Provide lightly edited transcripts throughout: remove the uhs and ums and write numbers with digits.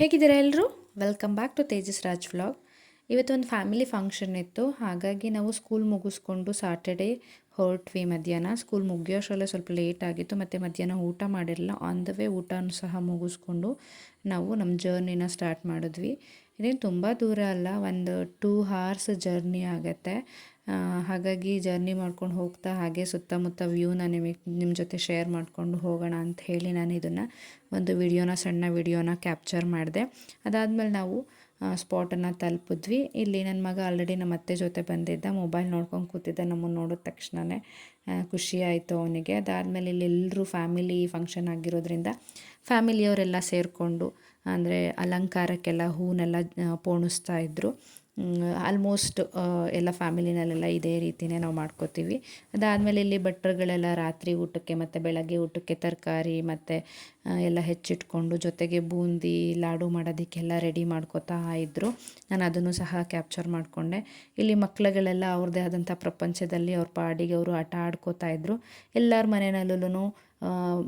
ಹೇಗಿದ್ದೀರಾ ಎಲ್ಲರೂ? Welcome back to Tejas Raj vlog. ಇವತ್ತೊಂದು ಫ್ಯಾಮಿಲಿ ಫಂಕ್ಷನ್ ಇತ್ತು, ಹಾಗಾಗಿ ನಾವು ಸ್ಕೂಲ್ ಮುಗಿಸ್ಕೊಂಡು ಸಾಟರ್ಡೇ ಹೊರಟ್ವಿ. ಮಧ್ಯಾಹ್ನ ಸ್ಕೂಲ್ ಮುಗಿಯೋಷ್ಟರಲ್ಲೇ ಸ್ವಲ್ಪ ಲೇಟ್ ಆಗಿತ್ತು, ಮತ್ತು ಮಧ್ಯಾಹ್ನ ಊಟ ಮಾಡಿರಲಿಲ್ಲ. ಆನ್ ದ ವೇ ಊಟನೂ ಸಹ ಮುಗಿಸ್ಕೊಂಡು ನಾವು ನಮ್ಮ ಜರ್ನಿನ ಸ್ಟಾರ್ಟ್ ಮಾಡಿದ್ವಿ. ಇದೇನು ತುಂಬ ದೂರ ಅಲ್ಲ, ಒಂದು 2 hours ಜರ್ನಿ ಆಗುತ್ತೆ. ಹಾಗಾಗಿ ಜರ್ನಿ ಮಾಡ್ಕೊಂಡು ಹೋಗ್ತಾ ಹಾಗೆ ಸುತ್ತಮುತ್ತ ವ್ಯೂನ ನಿಮ್ಮ ಜೊತೆ ಶೇರ್ ಮಾಡಿಕೊಂಡು ಹೋಗೋಣ ಅಂತ ಹೇಳಿ ನಾನು ಇದನ್ನು ಒಂದು ಸಣ್ಣ ವಿಡಿಯೋನ ಕ್ಯಾಪ್ಚರ್ ಮಾಡಿದೆ. ಅದಾದಮೇಲೆ ನಾವು ಸ್ಪಾಟನ್ನು ತಲುಪಿದ್ವಿ. ಇಲ್ಲಿ ನನ್ನ ಮಗ ಆಲ್ರೆಡಿ ನಮ್ಮ ಅತ್ತೆ ಜೊತೆ ಬಂದಿದ್ದ, ಮೊಬೈಲ್ ನೋಡ್ಕೊಂಡು ಕೂತಿದ್ದ. ನಮ್ಮನ್ನು ನೋಡಿದ ತಕ್ಷಣವೇ ಖುಷಿ ಆಯಿತು ಅವನಿಗೆ. ಅದಾದಮೇಲೆ ಇಲ್ಲೆಲ್ಲರೂ ಫ್ಯಾಮಿಲಿ ಫಂಕ್ಷನ್ ಆಗಿರೋದ್ರಿಂದ ಫ್ಯಾಮಿಲಿಯವರೆಲ್ಲ ಸೇರಿಕೊಂಡು ಅಂದರೆ ಅಲಂಕಾರಕ್ಕೆಲ್ಲ ಹೂನೆಲ್ಲ ಪೋಣಿಸ್ತಾ ಇದ್ದರು. ಆಲ್ಮೋಸ್ಟ್ ಎಲ್ಲ ಫ್ಯಾಮಿಲಿನಲ್ಲೆಲ್ಲ ಇದೇ ರೀತಿಯೇ ನಾವು ಮಾಡ್ಕೋತೀವಿ. ಅದಾದಮೇಲೆ ಇಲ್ಲಿ ಭಟ್ರುಗಳೆಲ್ಲ ರಾತ್ರಿ ಊಟಕ್ಕೆ ಮತ್ತು ಬೆಳಗ್ಗೆ ಊಟಕ್ಕೆ ತರಕಾರಿ ಮತ್ತು ಎಲ್ಲ ಹೆಚ್ಚಿಟ್ಕೊಂಡು ಜೊತೆಗೆ ಬೂಂದಿ ಲಾಡು ಮಾಡೋದಕ್ಕೆಲ್ಲ ರೆಡಿ ಮಾಡ್ಕೋತಾ ಇದ್ದರು. ನಾನು ಅದನ್ನು ಸಹ ಕ್ಯಾಪ್ಚರ್ ಮಾಡಿಕೊಂಡೆ. ಇಲ್ಲಿ ಮಕ್ಕಳುಗಳೆಲ್ಲ ಅವ್ರದ್ದೇ ಆದಂಥ ಪ್ರಪಂಚದಲ್ಲಿ ಅವ್ರ ಪಾಡಿಗೆ ಅವರು ಆಟ ಆಡ್ಕೋತಾ ಇದ್ದರು. ಎಲ್ಲರ ಮನೆಯಲ್ಲೂ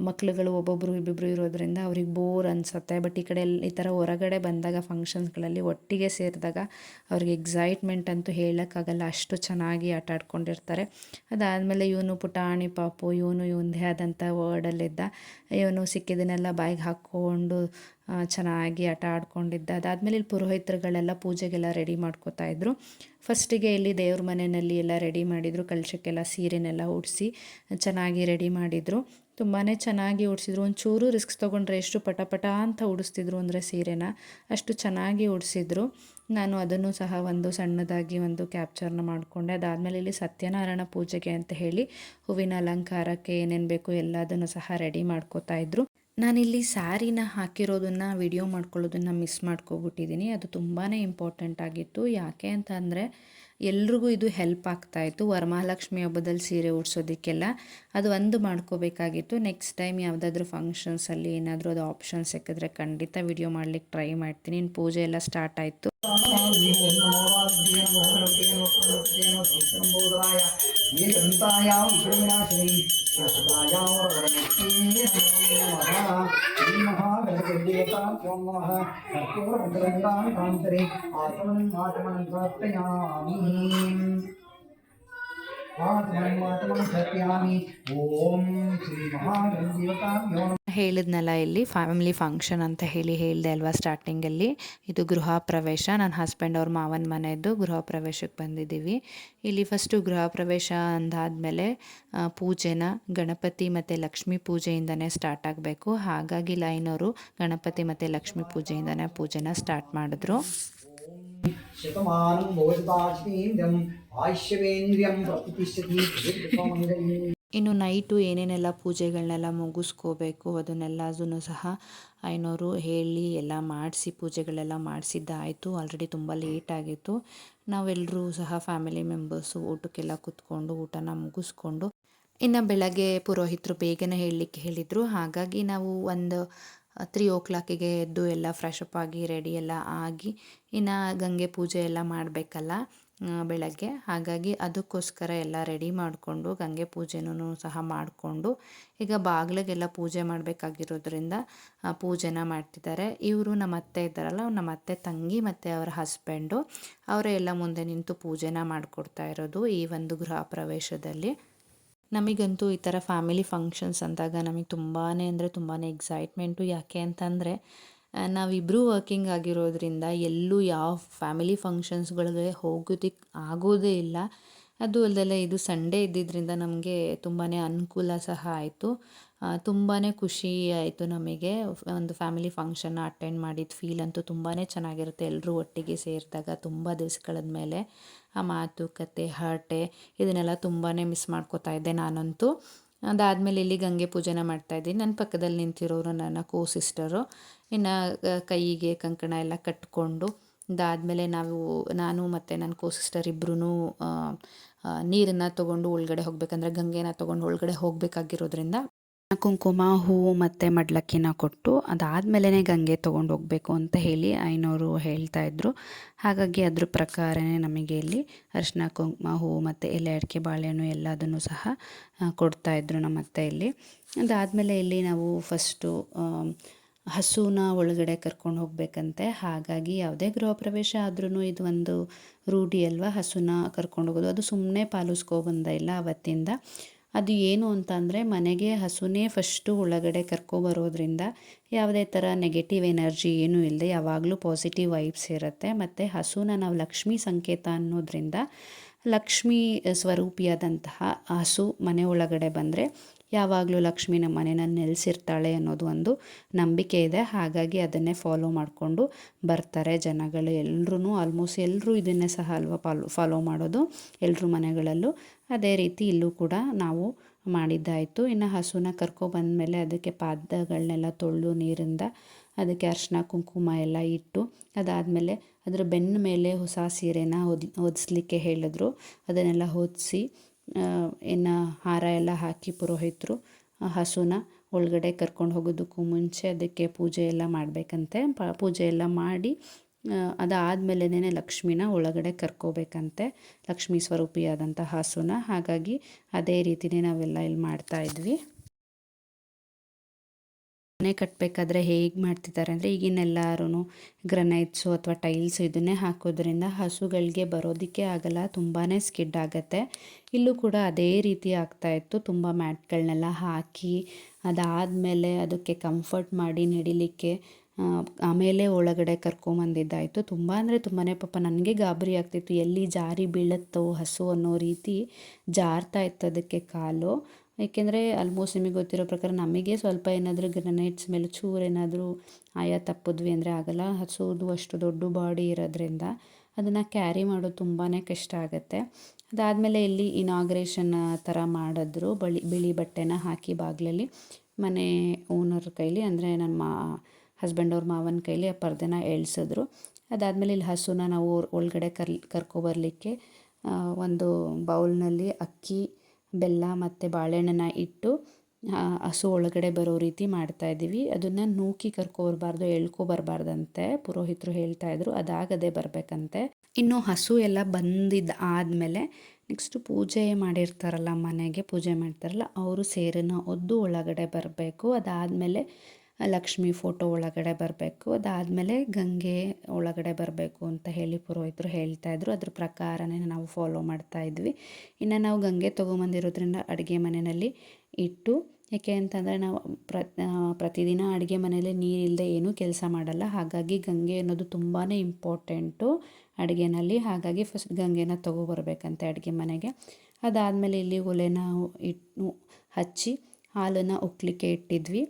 ಮಕ್ಳುಗಳು ಒಬ್ಬೊಬ್ಬರು ಇಬ್ಬಿಬ್ಬರು ಇರೋದ್ರಿಂದ ಅವ್ರಿಗೆ ಬೋರ್ ಅನಿಸುತ್ತೆ. ಬಟ್ ಈ ಕಡೆ ಈ ಥರ ಹೊರಗಡೆ ಬಂದಾಗ ಫಂಕ್ಷನ್ಸ್ಗಳಲ್ಲಿ ಒಟ್ಟಿಗೆ ಸೇರಿದಾಗ ಅವ್ರಿಗೆ ಎಕ್ಸೈಟ್ಮೆಂಟ್ ಅಂತೂ ಹೇಳೋಕ್ಕಾಗಲ್ಲ, ಅಷ್ಟು ಚೆನ್ನಾಗಿ ಆಟ ಆಡ್ಕೊಂಡಿರ್ತಾರೆ. ಅದಾದಮೇಲೆ ಇವನು ಪುಟಾಣಿ ಪಾಪು, ಇವನದೇ ಆದಂಥ ವರ್ಡಲ್ಲಿದ್ದ. ಇವನು ಸಿಕ್ಕಿದ್ದನ್ನೆಲ್ಲ ಬಾಯಿಗೆ ಹಾಕ್ಕೊಂಡು ಚೆನ್ನಾಗಿ ಆಟ ಆಡ್ಕೊಂಡಿದ್ದ. ಅದಾದಮೇಲೆ ಇಲ್ಲಿ ಪುರೋಹಿತರುಗಳೆಲ್ಲ ಪೂಜೆಗೆಲ್ಲ ರೆಡಿ ಮಾಡ್ಕೋತಾ ಇದ್ದರು. ಫಸ್ಟಿಗೆ ಇಲ್ಲಿ ದೇವ್ರ ಮನೆಯಲ್ಲಿ ಎಲ್ಲ ರೆಡಿ ಮಾಡಿದರು. ಕಲಶಕ್ಕೆಲ್ಲ ಸೀರೆನೆಲ್ಲ ಉಡಿಸಿ ಚೆನ್ನಾಗಿ ರೆಡಿ ಮಾಡಿದರು. ತುಂಬಾ ಚೆನ್ನಾಗಿ ಉಡಿಸಿದ್ರು. ಒಂಚೂರು ರಿಸ್ಕ್ಸ್ ತೊಗೊಂಡ್ರೆ ಎಷ್ಟು ಪಟ ಅಂತ ಉಡಿಸ್ತಿದ್ರು ಅಂದರೆ ಸೀರೆನ ಅಷ್ಟು ಚೆನ್ನಾಗಿ ಉಡಿಸಿದ್ರು. ನಾನು ಅದನ್ನು ಸಹ ಒಂದು ಸಣ್ಣದಾಗಿ ಒಂದು ಕ್ಯಾಪ್ಚರ್ನ ಮಾಡಿಕೊಂಡೆ. ಅದಾದಮೇಲೆ ಇಲ್ಲಿ ಸತ್ಯನಾರಾಯಣ ಪೂಜೆಗೆ ಅಂತ ಹೇಳಿ ಹೂವಿನ ಅಲಂಕಾರಕ್ಕೆ ಏನೇನು ಬೇಕು ಎಲ್ಲದನ್ನು ಸಹ ರೆಡಿ ಮಾಡ್ಕೋತಾ ಇದ್ದರು. ನಾನಿಲ್ಲಿ ಸ್ಯಾರಿನ ಹಾಕಿರೋದನ್ನು ವಿಡಿಯೋ ಮಾಡ್ಕೊಳ್ಳೋದನ್ನು ಮಿಸ್ ಮಾಡ್ಕೊಬಿಟ್ಟಿದ್ದೀನಿ. ಅದು ತುಂಬಾ ಇಂಪಾರ್ಟೆಂಟ್ ಆಗಿತ್ತು. ಯಾಕೆ ಅಂತ ಅಂದರೆ ಎಲ್ರಿಗೂ ಇದು ಹೆಲ್ಪ್ ಆಗ್ತಾಯಿತ್ತು. ವರಮಹಾಲಕ್ಷ್ಮಿ ಹಬ್ಬದಲ್ಲಿ ಸೀರೆ ಉಡ್ಸೋದಕ್ಕೆಲ್ಲ ಅದು ಒಂದು ಮಾಡ್ಕೋಬೇಕಾಗಿತ್ತು. ನೆಕ್ಸ್ಟ್ ಟೈಮ್ ಯಾವುದಾದ್ರೂ ಫಂಕ್ಷನ್ಸಲ್ಲಿ ಏನಾದರೂ ಅದು ಆಪ್ಷನ್ ಸಿಕ್ಕಿದ್ರೆ ಖಂಡಿತ ವಿಡಿಯೋ ಮಾಡಲಿಕ್ಕೆ ಟ್ರೈ ಮಾಡ್ತೀನಿ. ಇನ್ನು ಪೂಜೆ ಎಲ್ಲ ಸ್ಟಾರ್ಟ್ ಆಯಿತು. ಹೇಳಿದ್ನಲ್ಲ, ಇಲ್ಲಿ ಫ್ಯಾಮಿಲಿ ಫಂಕ್ಷನ್ ಅಂತ ಹೇಳಿದೆ ಅಲ್ವಾ ಸ್ಟಾರ್ಟಿಂಗಲ್ಲಿ. ಇದು ಗೃಹ ಪ್ರವೇಶ. ನನ್ನ ಹಸ್ಬೆಂಡ್ ಅವ್ರ ಮಾವನ ಮನೆಯದ್ದು ಗೃಹ ಪ್ರವೇಶಕ್ಕೆ ಬಂದಿದ್ದೀವಿ. ಇಲ್ಲಿ ಫಸ್ಟು ಗೃಹ ಪ್ರವೇಶ ಅಂದಾದಮೇಲೆ ಪೂಜೆನ ಗಣಪತಿ ಮತ್ತು ಲಕ್ಷ್ಮೀ ಪೂಜೆಯಿಂದನೇ ಸ್ಟಾರ್ಟ್ ಆಗಬೇಕು. ಹಾಗಾಗಿ ಲೈನವರು ಗಣಪತಿ ಮತ್ತು ಲಕ್ಷ್ಮೀ ಪೂಜೆನ ಸ್ಟಾರ್ಟ್ ಮಾಡಿದ್ರು. ಇನ್ನು ನೈಟು ಏನೇನೆಲ್ಲ ಪೂಜೆಗಳನ್ನೆಲ್ಲ ಮುಗಿಸ್ಕೋಬೇಕು ಅದನ್ನೆಲ್ಲದನ್ನು ಸಹ ಐನೋರು ಹೇಳಿ ಎಲ್ಲ ಮಾಡಿಸಿ ಪೂಜೆಗಳೆಲ್ಲ ಮಾಡಿಸಿದ್ದಾಯಿತು. ಆಲ್ರೆಡಿ ತುಂಬ ಲೇಟ್ ಆಗಿತ್ತು. ನಾವೆಲ್ಲರೂ ಸಹ ಫ್ಯಾಮಿಲಿ ಮೆಂಬರ್ಸು ಊಟಕ್ಕೆಲ್ಲ ಕೂತ್ಕೊಂಡು ಊಟನ ಮುಗಿಸ್ಕೊಂಡು ಇನ್ನು ಬೆಳಗ್ಗೆ ಪುರೋಹಿತರು ಬೇಗನೆ ಹೇಳಲಿಕ್ಕೆ ಹೇಳಿದರು. ಹಾಗಾಗಿ ನಾವು ಒಂದು 3 ಎದ್ದು ಎಲ್ಲ ಫ್ರೆಶಪ್ ಆಗಿ ರೆಡಿ ಎಲ್ಲ ಆಗಿ ಇನ್ನು ಗಂಗೆ ಪೂಜೆ ಎಲ್ಲ ಮಾಡಬೇಕಲ್ಲ ಬೆಳಗ್ಗೆ. ಹಾಗಾಗಿ ಅದಕ್ಕೋಸ್ಕರ ಎಲ್ಲ ರೆಡಿ ಮಾಡಿಕೊಂಡು ಗಂಗೆ ಪೂಜೆನೂ ಸಹ ಮಾಡಿಕೊಂಡು ಈಗ ಬಾಗಿಲಿಗೆಲ್ಲ ಪೂಜೆ ಮಾಡಬೇಕಾಗಿರೋದ್ರಿಂದ ಪೂಜೆನ ಮಾಡ್ತಿದ್ದಾರೆ. ಇವರು ನಮ್ಮ ಅತ್ತೆ ಇದ್ದಾರಲ್ಲ, ನಮ್ಮ ಅತ್ತೆ ತಂಗಿ ಮತ್ತು ಅವರ ಹಸ್ಬೆಂಡು ಅವರೇ ಎಲ್ಲ ಮುಂದೆ ನಿಂತು ಪೂಜೆನ ಮಾಡಿಕೊಡ್ತಾ ಇರೋದು ಈ ಒಂದು ಗೃಹ ಪ್ರವೇಶದಲ್ಲಿ. ನಮಗಂತೂ ಈ ಥರ ಫ್ಯಾಮಿಲಿ ಫಂಕ್ಷನ್ಸ್ ಅಂದಾಗ ನಮಗೆ ತುಂಬಾ ಅಂದರೆ ತುಂಬಾ ಎಕ್ಸೈಟ್ಮೆಂಟು. ಯಾಕೆ ಅಂತಂದರೆ ನಾವಿಬ್ಬರೂ ವರ್ಕಿಂಗ್ ಆಗಿರೋದ್ರಿಂದ ಎಲ್ಲೂ ಯಾವ ಫ್ಯಾಮಿಲಿ ಫಂಕ್ಷನ್ಸ್ಗಳಿಗೆ ಹೋಗೋದಕ್ಕೆ ಆಗೋದೇ ಇಲ್ಲ. ಅದು ಅಲ್ಲದೆ ಇದು ಸಂಡೇ ಇದ್ದಿದ್ದರಿಂದ ನಮಗೆ ತುಂಬಾ ಅನುಕೂಲ ಸಹ ಆಯಿತು. ತುಂಬಾ ಖುಷಿ ಆಯಿತು ನಮಗೆ. ಒಂದು ಫ್ಯಾಮಿಲಿ ಫಂಕ್ಷನ್ನ ಅಟೆಂಡ್ ಮಾಡಿದ ಫೀಲ್ ಅಂತೂ ತುಂಬಾ ಚೆನ್ನಾಗಿರುತ್ತೆ. ಎಲ್ಲರೂ ಒಟ್ಟಿಗೆ ಸೇರಿದಾಗ ತುಂಬ ದಿವಸಗಳದ ಮೇಲೆ ಆ ಮಾತುಕತೆ ಹರಟೆ ಇದನ್ನೆಲ್ಲ ತುಂಬಾ ಮಿಸ್ ಮಾಡ್ಕೋತಾ ಇದ್ದೆ ನಾನಂತೂ. ಅದಾದಮೇಲೆ ಇಲ್ಲಿ ಗಂಗೆ ಪೂಜೆನ ಮಾಡ್ತಾಯಿದ್ದೀನಿ. ನನ್ನ ಪಕ್ಕದಲ್ಲಿ ನಿಂತಿರೋರು ನನ್ನ ಸಿಸ್ಟರು. ಇನ್ನು ಕೈಗೆ ಕಂಕಣ ಎಲ್ಲ ಕಟ್ಕೊಂಡು ಅದಾದಮೇಲೆ ನಾನು ಮತ್ತು ನನ್ನ ಸಿಸ್ಟರ್ ಇಬ್ಬರೂ ನೀರನ್ನು ತೊಗೊಂಡು ಒಳಗಡೆ ಹೋಗಬೇಕಂದ್ರೆ ಗಂಗೆನ ತೊಗೊಂಡು ಒಳಗಡೆ ಹೋಗಬೇಕಾಗಿರೋದ್ರಿಂದ ಕುಂಕುಮ ಹೂವು ಮತ್ತು ಮಡ್ಲಕ್ಕಿನ ಕೊಟ್ಟು ಅದಾದಮೇಲೆ ಗಂಗೆ ತೊಗೊಂಡು ಹೋಗಬೇಕು ಅಂತ ಹೇಳಿ ಐನೋರು ಹೇಳ್ತಾಯಿದ್ರು. ಹಾಗಾಗಿ ಅದ್ರ ಪ್ರಕಾರನೇ ನಮಗೆ ಇಲ್ಲಿ ಅರಿಶಿನ ಕುಂಕುಮ ಹೂವು ಮತ್ತು ಎಲೆ ಅಡಿಕೆ ಬಾಳೆಹಣ್ಣು ಎಲ್ಲದನ್ನು ಸಹ ಕೊಡ್ತಾಯಿದ್ರು ನಮ್ಮ ಅತ್ತೆ ಇಲ್ಲಿ. ಅದಾದಮೇಲೆ ಇಲ್ಲಿ ನಾವು ಫಸ್ಟು ಹಸುನ ಒಳಗಡೆ ಕರ್ಕೊಂಡು ಹೋಗ್ಬೇಕಂತೆ. ಹಾಗಾಗಿ ಯಾವುದೇ ಗೃಹ ಪ್ರವೇಶ ಆದ್ರೂ ಇದು ಒಂದು ರೂಢಿ ಅಲ್ವಾ, ಹಸುನ ಕರ್ಕೊಂಡು ಹೋಗೋದು. ಅದು ಸುಮ್ಮನೆ ಪಾಲಿಸ್ಕೊಬಂದ ಇಲ್ಲ ಅವತ್ತಿಂದ. ಅದು ಏನು ಅಂತ ಅಂದರೆ, ಮನೆಗೆ ಹಸುನೇ ಫಸ್ಟು ಒಳಗಡೆ ಕರ್ಕೊಬರೋದ್ರಿಂದ ಯಾವುದೇ ಥರ ನೆಗೆಟಿವ್ ಎನರ್ಜಿ ಏನೂ ಇಲ್ಲದೆ ಯಾವಾಗಲೂ ಪಾಸಿಟಿವ್ ವೈಬ್ಸ್ ಇರುತ್ತೆ. ಮತ್ತು ಹಸುನ ನಾವು ಲಕ್ಷ್ಮೀ ಸಂಕೇತ ಅನ್ನೋದ್ರಿಂದ, ಲಕ್ಷ್ಮೀ ಸ್ವರೂಪಿಯಾದಂತಹ ಹಸು ಮನೆ ಒಳಗಡೆ ಬಂದರೆ ಯಾವಾಗಲೂ ಲಕ್ಷ್ಮಿ ನಮ್ಮ ಮನೆಯಲ್ಲಿ ನೆಲೆಸಿರ್ತಾಳೆ ಅನ್ನೋದು ಒಂದು ನಂಬಿಕೆ ಇದೆ. ಹಾಗಾಗಿ ಅದನ್ನೇ ಫಾಲೋ ಮಾಡಿಕೊಂಡು ಬರ್ತಾರೆ ಜನಗಳು ಎಲ್ಲರೂ. ಆಲ್ಮೋಸ್ಟ್ ಎಲ್ಲರೂ ಇದನ್ನೇ ಸಹ ಅಲ್ವಾ ಫಾಲೋ ಮಾಡೋದು ಎಲ್ಲರೂ ಮನೆಗಳಲ್ಲೂ. ಅದೇ ರೀತಿ ಇಲ್ಲೂ ಕೂಡ ನಾವು ಮಾಡಿದ್ದಾಯಿತು. ಇನ್ನು ಹಸುನ ಕರ್ಕೊಬಂದಮೇಲೆ ಅದಕ್ಕೆ ಪಾದಗಳನ್ನೆಲ್ಲ ತೊಳೆದು ನೀರಿಂದ ಅದಕ್ಕೆ ಅರಿಶಿನ ಕುಂಕುಮ ಎಲ್ಲ ಇಟ್ಟು, ಅದಾದಮೇಲೆ ಅದರ ಬೆನ್ನ ಮೇಲೆ ಹೊಸ ಸೀರೆನ ಹೊದಿಸ್ಲಿಕ್ಕೆ ಹೇಳಿದ್ರು. ಅದನ್ನೆಲ್ಲ ಹೊದಿಸಿ ಇನ್ನು ಹಾರ ಎಲ್ಲ ಹಾಕಿ ಪುರೋಹಿತರು ಹಸುನ ಒಳಗಡೆ ಕರ್ಕೊಂಡು ಹೋಗೋದಕ್ಕೂ ಮುಂಚೆ ಅದಕ್ಕೆ ಪೂಜೆ ಎಲ್ಲ ಮಾಡಬೇಕಂತೆ. ಪೂಜೆ ಎಲ್ಲ ಮಾಡಿ ಅದಾದಮೇಲೆನೇ ಲಕ್ಷ್ಮಿನ ಒಳಗಡೆ ಕರ್ಕೋಬೇಕಂತೆ, ಲಕ್ಷ್ಮೀ ಸ್ವರೂಪಿಯಾದಂಥ ಹಸುನ. ಹಾಗಾಗಿ ಅದೇ ರೀತಿಯೇ ನಾವೆಲ್ಲ ಇಲ್ಲಿ ಮಾಡ್ತಾಯಿದ್ವಿ. ಮನೆ ಕಟ್ಟಬೇಕಾದ್ರೆ ಹೇಗೆ ಮಾಡ್ತಿದ್ದಾರೆ ಅಂದರೆ, ಈಗಿನೆಲ್ಲರೂ ಗ್ರನೈಟ್ಸು ಅಥವಾ ಟೈಲ್ಸು ಇದನ್ನೇ ಹಾಕೋದ್ರಿಂದ ಹಸುಗಳಿಗೆ ಬರೋದಕ್ಕೆ ಆಗಲ್ಲ, ತುಂಬಾ ಸ್ಕಿಡ್ ಆಗುತ್ತೆ. ಇಲ್ಲೂ ಕೂಡ ಅದೇ ರೀತಿ ಆಗ್ತಾಯಿತ್ತು. ತುಂಬ ಮ್ಯಾಟ್ಗಳನ್ನೆಲ್ಲ ಹಾಕಿ ಅದಾದಮೇಲೆ ಅದಕ್ಕೆ ಕಂಫರ್ಟ್ ಮಾಡಿ ನಡಿಲಿಕ್ಕೆ ಆಮೇಲೆ ಒಳಗಡೆ ಕರ್ಕೊಂಬಂದಿದ್ದಾಯಿತು. ತುಂಬ ಅಂದರೆ ತುಂಬಾ ಪಾಪ ನನಗೆ ಗಾಬರಿ ಆಗ್ತಿತ್ತು, ಎಲ್ಲಿ ಜಾರಿ ಬೀಳುತ್ತೋ ಹಸು ಅನ್ನೋ ರೀತಿ ಜಾರ್ತಾ ಇತ್ತು ಅದಕ್ಕೆ ಕಾಲು. ಏಕೆಂದರೆ ಆಲ್ಮೋಸ್ಟ್ ನಿಮಗೆ ಗೊತ್ತಿರೋ ಪ್ರಕಾರ ನಮಗೆ ಸ್ವಲ್ಪ ಏನಾದರೂ ಗ್ರನೈಟ್ಸ್ ಮೇಲೆ ಚೂರೇನಾದರೂ ತಪ್ಪಿದ್ವಿ ಅಂದರೆ ಆಗಲ್ಲ. ಹಸುದು ಅಷ್ಟು ದೊಡ್ಡ ಬಾಡಿ ಇರೋದ್ರಿಂದ ಅದನ್ನು ಕ್ಯಾರಿ ಮಾಡೋದು ತುಂಬಾ ಕಷ್ಟ ಆಗುತ್ತೆ. ಅದಾದಮೇಲೆ ಇಲ್ಲಿ ಇನಾಗ್ರೇಷನ್ ಥರ ಮಾಡಿದ್ರು. ಬಿಳಿ ಬಟ್ಟೆನ ಹಾಕಿ ಬಾಗಿಲಲ್ಲಿ ಮನೆ ಓನರ್ ಕೈಲಿ, ಅಂದರೆ ನಮ್ಮ ಹಸ್ಬೆಂಡ್ ಅವ್ರ ಮಾವನ ಕೈಲಿ ಆ ಪರ್ದೆನ ಎಳ್ಸಿದ್ರು. ಅದಾದಮೇಲೆ ಇಲ್ಲಿ ಹಸುನ ನಾವು ಒಳಗಡೆ ಕರ್ಕೊಬರ್ಲಿಕ್ಕೆ ಒಂದು ಬೌಲ್ನಲ್ಲಿ ಅಕ್ಕಿ, ಬೆಲ್ಲ ಮತ್ತು ಬಾಳೆಹಣ್ಣನ್ನ ಇಟ್ಟು ಹಸು ಒಳಗಡೆ ಬರೋ ರೀತಿ ಮಾಡ್ತಾಯಿದ್ದೀವಿ. ಅದನ್ನು ನೂಕಿ ಕರ್ಕೊಬರ್ಬಾರ್ದು, ಎಳ್ಕೊಬರ್ಬಾರ್ದಂತೆ ಪುರೋಹಿತರು ಹೇಳ್ತಾಯಿದ್ರು. ಅದಾಗದೇ ಬರಬೇಕಂತೆ. ಇನ್ನು ಹಸು ಎಲ್ಲ ಬಂದಿದ್ದು ಆದಮೇಲೆ ನೆಕ್ಸ್ಟು ಪೂಜೆ ಮಾಡಿರ್ತಾರಲ್ಲ, ಮನೆಗೆ ಪೂಜೆ ಮಾಡ್ತಾರಲ್ಲ, ಅವರು ಸೇರನ್ನ ಒದ್ದು ಒಳಗಡೆ ಬರಬೇಕು. ಅದಾದಮೇಲೆ ಲಕ್ಷ್ಮಿ ಫೋಟೋ ಒಳಗಡೆ ಬರಬೇಕು. ಅದಾದಮೇಲೆ ಗಂಗೆ ಒಳಗಡೆ ಬರಬೇಕು ಅಂತ ಹೇಳಿ ಪುರೋಹಿತರು ಹೇಳ್ತಾಯಿದ್ರು. ಅದ್ರ ಪ್ರಕಾರನೇ ನಾವು ಫಾಲೋ ಮಾಡ್ತಾಯಿದ್ವಿ. ಇನ್ನು ನಾವು ಗಂಗೆ ತೊಗೊಂಬಂದಿರೋದ್ರಿಂದ ಅಡುಗೆ ಮನೆಯಲ್ಲಿ ಇಟ್ಟು, ಏಕೆ ಅಂತಂದರೆ ನಾವು ಪ್ರತಿದಿನ ಅಡುಗೆ ಮನೆಯಲ್ಲಿ ನೀರಿಲ್ಲದೆ ಏನೂ ಕೆಲಸ ಮಾಡಲ್ಲ. ಹಾಗಾಗಿ ಗಂಗೆ ಅನ್ನೋದು ತುಂಬಾ ಇಂಪಾರ್ಟೆಂಟು ಅಡುಗೆನಲ್ಲಿ. ಹಾಗಾಗಿ ಫಸ್ಟ್ ಗಂಗೆನ ತೊಗೊಬರ್ಬೇಕಂತೆ ಅಡುಗೆ ಮನೆಗೆ. ಅದಾದಮೇಲೆ ಇಲ್ಲಿ ಒಲೆನ ಹಚ್ಚಿ ಹಾಲನ್ನು ಉಕ್ಕಲಿಕ್ಕೆ ಇಟ್ಟಿದ್ವಿ.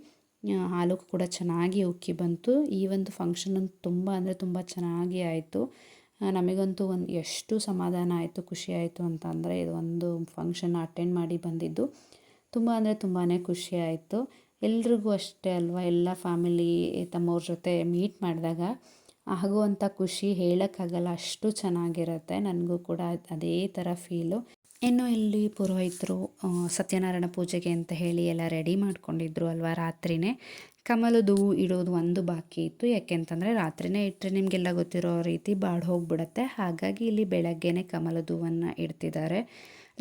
ಹಾಲು ಕೂಡ ಚೆನ್ನಾಗಿ ಉಕ್ಕಿ ಬಂತು. ಈ ಒಂದು ಫಂಕ್ಷನ್ ತುಂಬ ಅಂದರೆ ತುಂಬ ಚೆನ್ನಾಗಿ ಆಯಿತು. ನಮಗಂತೂ ಎಷ್ಟು ಸಮಾಧಾನ ಆಯಿತು, ಖುಷಿ ಆಯಿತು ಅಂತ ಅಂದರೆ, ಇದು ಒಂದು ಫಂಕ್ಷನ್ ಅಟೆಂಡ್ ಮಾಡಿ ಬಂದಿದ್ದು ತುಂಬ ಅಂದರೆ ತುಂಬಾ ಖುಷಿ ಆಯಿತು. ಎಲ್ರಿಗೂ ಅಷ್ಟೇ ಅಲ್ವಾ, ಎಲ್ಲ ಫ್ಯಾಮಿಲಿ ತಮ್ಮವ್ರ ಜೊತೆ ಮೀಟ್ ಮಾಡಿದಾಗ ಆಗುವಂಥ ಖುಷಿ ಹೇಳೋಕ್ಕಾಗಲ್ಲ, ಅಷ್ಟು ಚೆನ್ನಾಗಿರುತ್ತೆ. ನನಗೂ ಕೂಡ ಅದೇ ಥರ ಫೀಲು. ಇನ್ನು ಇಲ್ಲಿ ಪುರೋಹಿತರು ಸತ್ಯನಾರಾಯಣ ಪೂಜೆಗೆ ಅಂತ ಹೇಳಿ ಎಲ್ಲ ರೆಡಿ ಮಾಡ್ಕೊಂಡಿದ್ರು ಅಲ್ವಾ. ರಾತ್ರಿಯೇ ಕಮಲದ ಹೂವು ಇಡೋದು ಒಂದು ಬಾಕಿ ಇತ್ತು. ಯಾಕೆಂತಂದರೆ ರಾತ್ರಿಯೇ ಇಟ್ಟರೆ ನಿಮಗೆಲ್ಲ ಗೊತ್ತಿರೋ ರೀತಿ ಬಾಡಿ ಹೋಗಿಬಿಡುತ್ತೆ. ಹಾಗಾಗಿ ಇಲ್ಲಿ ಬೆಳಗ್ಗೆನೇ ಕಮಲದ ಹೂವನ್ನು ಇಡ್ತಿದ್ದಾರೆ.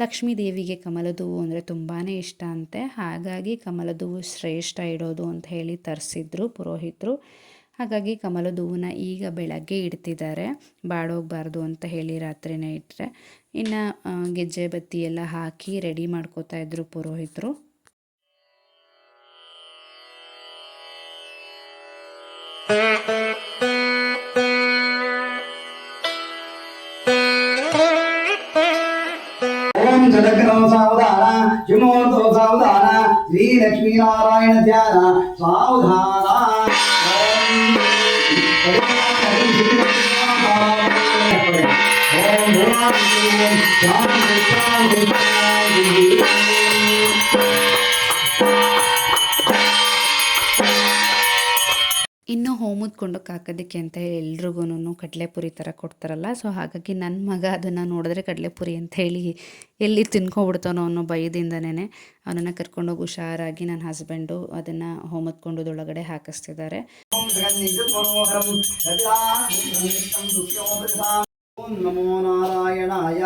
ಲಕ್ಷ್ಮೀ ದೇವಿಗೆ ಕಮಲದ ಹೂವು ಅಂದರೆ ತುಂಬಾ ಇಷ್ಟ ಅಂತೆ. ಹಾಗಾಗಿ ಕಮಲದ ಹೂವು ಶ್ರೇಷ್ಠ ಇಡೋದು ಅಂತ ಹೇಳಿ ತರಿಸಿದ್ರು ಪುರೋಹಿತರು. ಹಾಗಾಗಿ ಕಮಲದ ಹೂವನ್ನ ಈಗ ಬೆಳಗ್ಗೆ ಇಡ್ತಿದ್ದಾರೆ, ಬಾಡೋಗಬಾರ್ದು ಅಂತ ಹೇಳಿ ರಾತ್ರಿಯೇ ಇಟ್ಟರೆ. ಇನ್ನು ಗೆಜ್ಜೆ ಬತ್ತಿ ಎಲ್ಲ ಹಾಕಿ ರೆಡಿ ಮಾಡ್ಕೋತಾ ಇದ್ರು ಪುರೋಹಿತರು. ಓಂ ಜಲಗ್ರಹ ಸಾವಧಾನ, ಹಿಮೋರ್ಧೋ ಸಾವಧಾನ, ಶ್ರೀ ಲಕ್ಷ್ಮೀನಾರಾಯಣ ಧ್ಯಾನ ಸಾವಧಾನ. ಇನ್ನು ಹೋಮದ ಕೊಂಡಕ್ಕೆ ಹಾಕೋದಕ್ಕೆ ಅಂತ ಹೇಳಿ ಎಲ್ರಿಗೂ ಕಡಲೆಪುರಿ ಥರ ಕೊಡ್ತಾರಲ್ಲ. ಸೊ ಹಾಗಾಗಿ ನನ್ನ ಮಗ ಅದನ್ನು ನೋಡಿದ್ರೆ ಕಡಲೆಪುರಿ ಅಂತ ಹೇಳಿ ಎಲ್ಲಿ ತಿನ್ಕೊಬಿಡ್ತಾನೋ ಅನ್ನೋ ಭಯದಿಂದನೇ ಅವನನ್ನು ಕರ್ಕೊಂಡೋಗಿ ಹುಷಾರಾಗಿ ನನ್ನ ಹಸ್ಬೆಂಡು ಅದನ್ನು ಹೋಮದ ಕೊಂಡದೊಳಗಡೆ ಹಾಕಿಸ್ತಿದ್ದಾರೆ. ಓಂ ನಮೋ ನಾರಾಯಣಾಯ,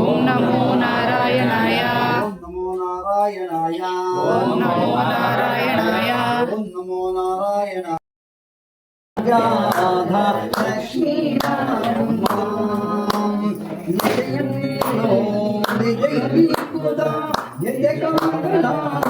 ಓಂ ನಮೋ ನಾರಾಯಣಾಯ, ಓಂ ನಮೋ ನಾರಾಯಣಾಯ, ಓಂ ನಮೋ ನಾರಾಯಣಾಯ, ಓಂ ನಮೋ ನಾರಾಯಣ. ರಾಜಾಧ ಲಕ್ಷ್ಮೀನಾರಮ್ಮ ನಿಜಯನ್ನೋ ನಿಜಯೀಕುದ ನಿಜಕಾರಣಾಂಗಮದ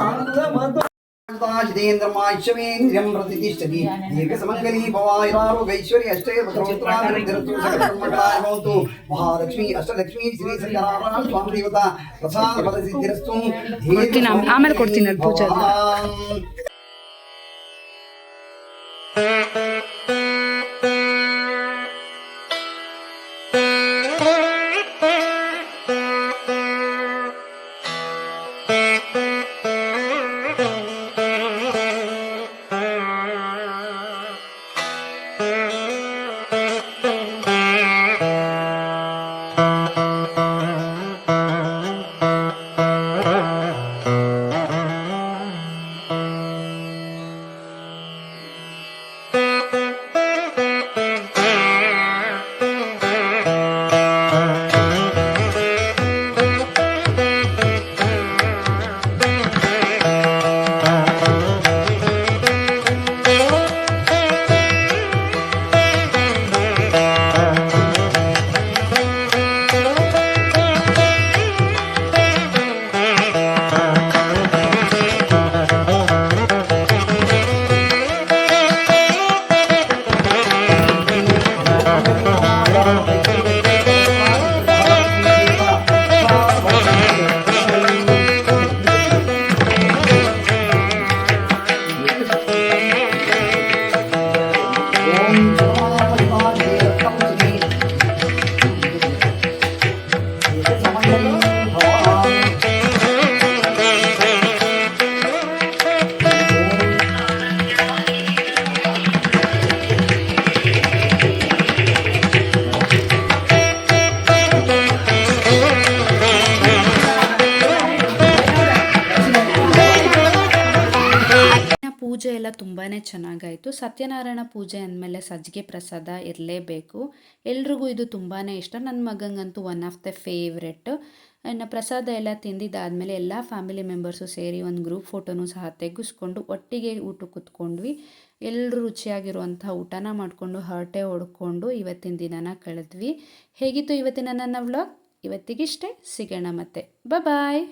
ಜಿತೇಂದ್ರಮಾಶ್ಯಮೇಂದ್ರಿಯಂ ಪ್ರತಿಷ್ಠತಿ ದೀರ್ಘಸಮಂಗಲಿ ಭವಾಯುರಾರೋಗೈಶ್ವರ್ಯ ಅಷ್ಟೇ ಪತ್ರಚಿತ್ರಾಂತರಿರತು ಸಕಲಕರ್ಮಗಳಾಯ ಭವಂತು ಮಹಾಲಕ್ಷ್ಮೀ ಅಷ್ಟಲಕ್ಷ್ಮೀ ಶ್ರೀ ಸತ್ಯನಾರಾಯಣ ಸ್ವಾಮಿ ದೇವತಾ ಪ್ರಸಾದ ಫಲ ಸಿದ್ಧಿರಸ್ತು ಆಮೇಲೆ ಕೊಡ್ತೀನಿ ಅದು ಪೂಜೆ ಪೂಜೆ ಎಲ್ಲ ತುಂಬಾ ಚೆನ್ನಾಗಾಯಿತು. ಸತ್ಯನಾರಾಯಣ ಪೂಜೆ ಅಂದಮೇಲೆ ಸಜ್ಜಿಗೆ ಪ್ರಸಾದ ಇರಲೇಬೇಕು. ಎಲ್ರಿಗೂ ಇದು ತುಂಬಾ ಇಷ್ಟ. ನನ್ನ ಮಗಂಗಂತೂ ಒನ್ ಆಫ್ ದ ಫೇವ್ರೆಟ್. ಇನ್ನು ಪ್ರಸಾದ ಎಲ್ಲ ತಿಂದಿದ್ದಾದಮೇಲೆ ಎಲ್ಲ ಫ್ಯಾಮಿಲಿ ಮೆಂಬರ್ಸು ಸೇರಿ ಒಂದು ಗ್ರೂಪ್ ಫೋಟೋನು ಸಹ ತೆಗೆಸ್ಕೊಂಡು ಒಟ್ಟಿಗೆ ಊಟಕ್ಕೆ ಕೂತ್ಕೊಂಡ್ವಿ. ಎಲ್ಲರೂ ರುಚಿಯಾಗಿರುವಂಥ ಊಟನ ಮಾಡಿಕೊಂಡು ಹರಟೆ ಹೊಡ್ಕೊಂಡು ಇವತ್ತಿನ ದಿನನ ಕಳೆದ್ವಿ. ಹೇಗಿತ್ತು ಇವತ್ತಿನ ನನ್ನ ವ್ಲಾಗ್? ಇವತ್ತಿಗಿಷ್ಟೇ, ಸಿಗೋಣ ಮತ್ತೆ. ಬಾಯ್.